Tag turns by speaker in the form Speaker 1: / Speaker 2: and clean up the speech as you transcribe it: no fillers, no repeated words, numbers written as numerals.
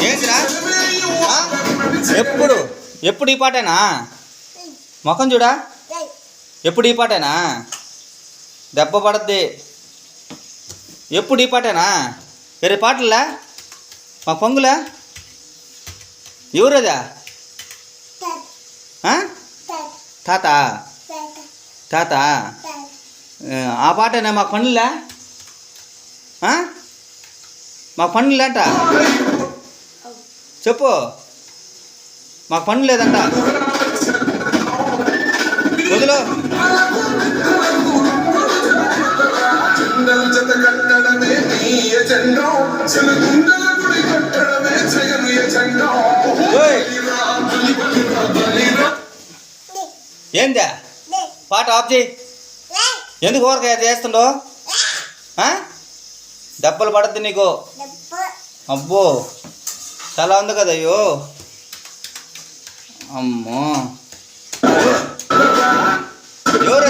Speaker 1: ఏంటిరా ఎప్పుడు ఎప్పుడు ఈ పాటేనా ముఖం చూడా ఎప్పుడు ఈ పాటేనా దెబ్బ పడద్ది ఎప్పుడు ఈ పాటేనా వేరే పాటలా మా పొంగులా ఎవరదా తాత తాత ఆ పాటేనా మా పనులా మాకు పనులు లేంట చెప్పు మాకు పనులు లేదంట వదులు ఏందా పాట ఆఫ్ చేయి ఎందుకు ఊరకాయ చేస్తుండో దెబ్బలు పడద్దు నీకు అబ్బో చాలా ఉంది కదా అయ్యో అమ్మో ఎవరు